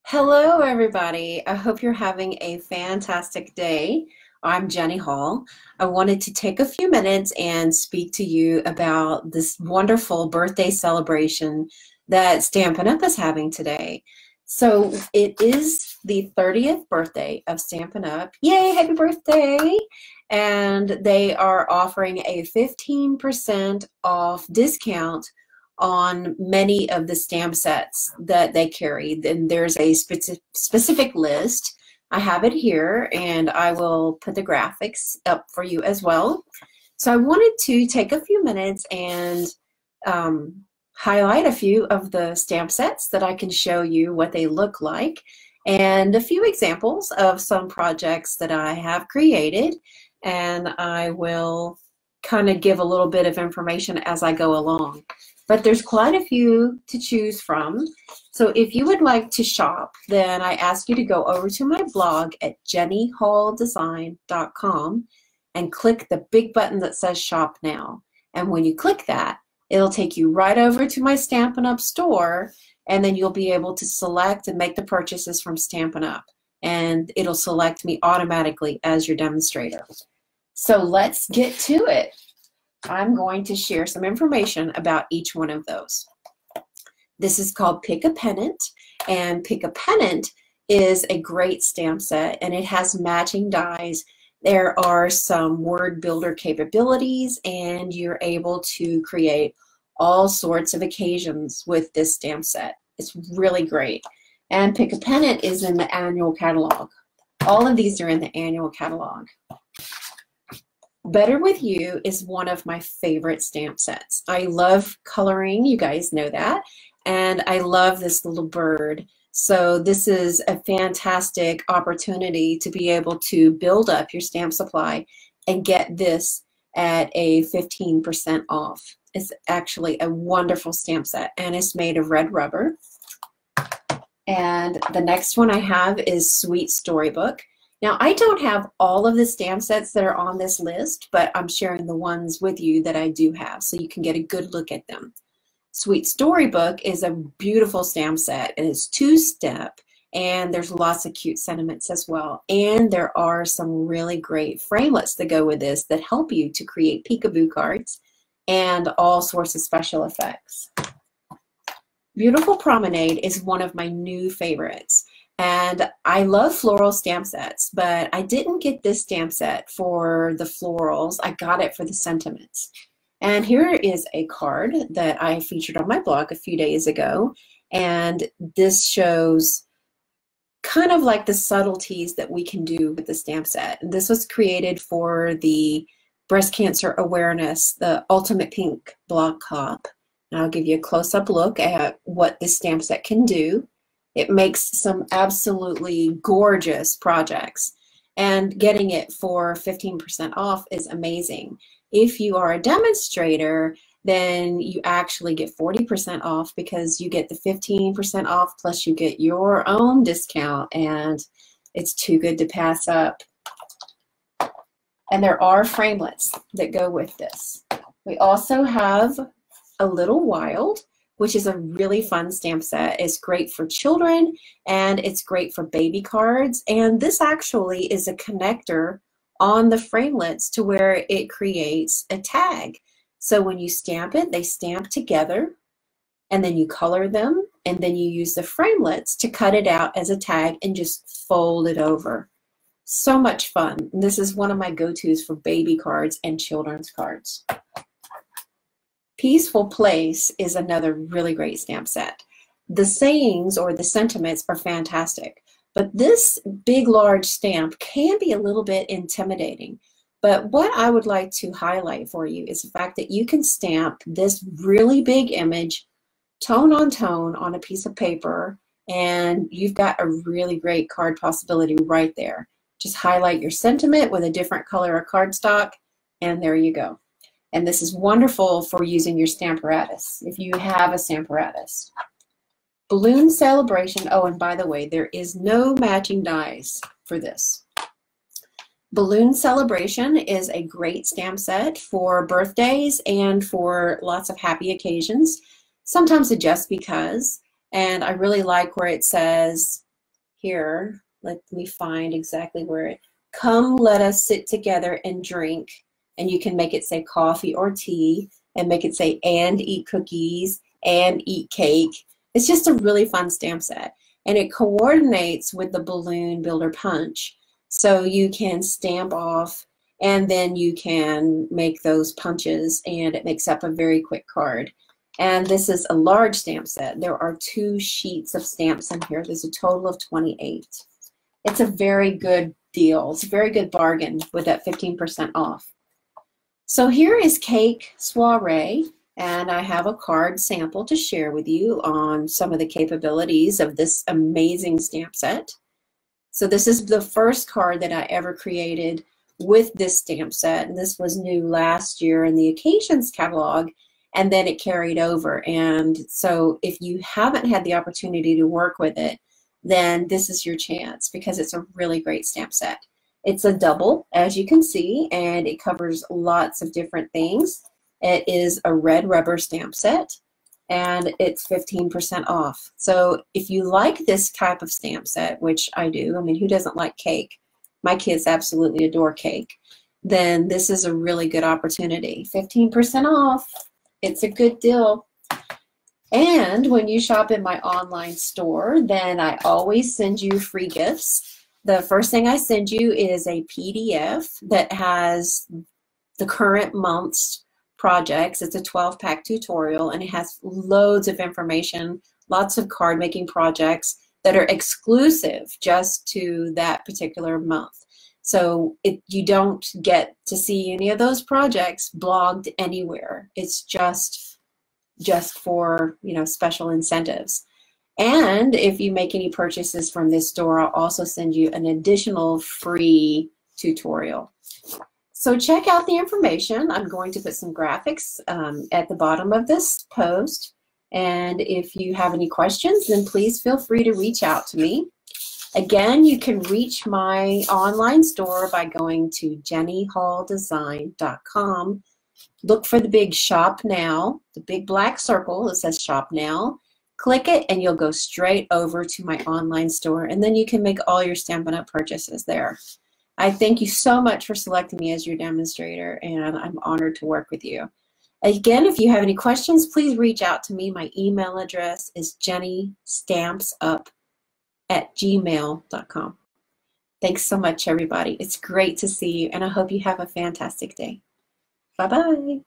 Hello, everybody. I hope you're having a fantastic day. I'm Jenny Hall. I wanted to take a few minutes and speak to you about this wonderful birthday celebration that Stampin' Up! Is having today. So it is the 30th birthday of Stampin' Up! Yay, happy birthday! And they are offering a 15% off discount on many of the stamp sets that they carry. Then there's a specific list. I have it here, and I will put the graphics up for you as well. So I wanted to take a few minutes and highlight a few of the stamp sets that I can show you what they look like, and a few examples of some projects that I have created, and I will kind of give a little bit of information as I go along. But there's quite a few to choose from. So if you would like to shop, then I ask you to go over to my blog at jennyhalldesign.com and click the big button that says Shop Now. And when you click that, it'll take you right over to my Stampin' Up! Store, and then you'll be able to select and make the purchases from Stampin' Up! And it'll select me automatically as your demonstrator. So let's get to it. I'm going to share some information about each one of those. This is called Pick a Pennant, and Pick a Pennant is a great stamp set, and it has matching dies. There are some word builder capabilities, and you're able to create all sorts of occasions with this stamp set. It's really great. And Pick a Pennant is in the annual catalog. All of these are in the annual catalog. Better With You is one of my favorite stamp sets. I love coloring, you guys know that, and I love this little bird. So this is a fantastic opportunity to be able to build up your stamp supply and get this at a 15% off. It's actually a wonderful stamp set, and it's made of red rubber. And the next one I have is Sweet Storybook. Now, I don't have all of the stamp sets that are on this list, but I'm sharing the ones with you that I do have so you can get a good look at them. Sweet Storybook is a beautiful stamp set, and it's two-step, and there's lots of cute sentiments as well. And there are some really great framelits that go with this that help you to create peekaboo cards and all sorts of special effects. Beautiful Promenade is one of my new favorites. And I love floral stamp sets, but I didn't get this stamp set for the florals. I got it for the sentiments. And here is a card that I featured on my blog a few days ago. And this shows kind of like the subtleties that we can do with the stamp set. And this was created for the breast cancer awareness, the Ultimate Pink Block Cop. And I'll give you a close-up look at what this stamp set can do. It makes some absolutely gorgeous projects, and getting it for 15% off is amazing. If you are a demonstrator, then you actually get 40% off because you get the 15% off plus you get your own discount, and it's too good to pass up. And there are framelits that go with this. We also have A Little Wild, which is a really fun stamp set. It's great for children, and it's great for baby cards. And this actually is a connector on the framelits to where it creates a tag. So when you stamp it, they stamp together, and then you color them, and then you use the framelits to cut it out as a tag and just fold it over. So much fun. And this is one of my go-tos for baby cards and children's cards. Peaceful Place is another really great stamp set. The sayings or the sentiments are fantastic, but this big, large stamp can be a little bit intimidating. But what I would like to highlight for you is the fact that you can stamp this really big image tone on a piece of paper, and you've got a really great card possibility right there. Just highlight your sentiment with a different color of cardstock, and there you go. And this is wonderful for using your Stamparatus, if you have a Stamparatus. Balloon Celebration. Oh, and by the way, there is no matching dies for this. Balloon Celebration is a great stamp set for birthdays and for lots of happy occasions. Sometimes a just because. And I really like where it says here. Let me find exactly where it. Come, let us sit together and drink. And you can make it say coffee or tea, and make it say and eat cookies and eat cake. It's just a really fun stamp set. And it coordinates with the Balloon Builder Punch. So you can stamp off and then you can make those punches, and it makes up a very quick card. And this is a large stamp set. There are 2 sheets of stamps in here. There's a total of 28. It's a very good deal. It's a very good bargain with that 15% off. So here is Cake Soiree, and I have a card sample to share with you on some of the capabilities of this amazing stamp set. So this is the first card that I ever created with this stamp set, and this was new last year in the Occasions catalog, and then it carried over. And so if you haven't had the opportunity to work with it, then this is your chance, because it's a really great stamp set. It's a double, as you can see, and it covers lots of different things. It is a red rubber stamp set, and it's 15% off. So if you like this type of stamp set, which I do, I mean, who doesn't like cake? My kids absolutely adore cake. Then this is a really good opportunity. 15% off. It's a good deal. And when you shop in my online store, then I always send you free gifts. The first thing I send you is a PDF that has the current month's projects. It's a 12-pack tutorial, and it has loads of information, lots of card making projects that are exclusive just to that particular month. So you don't get to see any of those projects blogged anywhere. It's just for, you know, special incentives. And if you make any purchases from this store, I'll also send you an additional free tutorial. So check out the information. I'm going to put some graphics at the bottom of this post. And if you have any questions, then please feel free to reach out to me. Again, you can reach my online store by going to jennyhalldesign.com. Look for the big Shop Now, the big black circle that says Shop Now. Click it and you'll go straight over to my online store, and then you can make all your Stampin' Up! Purchases there. I thank you so much for selecting me as your demonstrator, and I'm honored to work with you. Again, if you have any questions, please reach out to me. My email address is jennystampsup@gmail.com. Thanks so much, everybody. It's great to see you, and I hope you have a fantastic day. Bye-bye.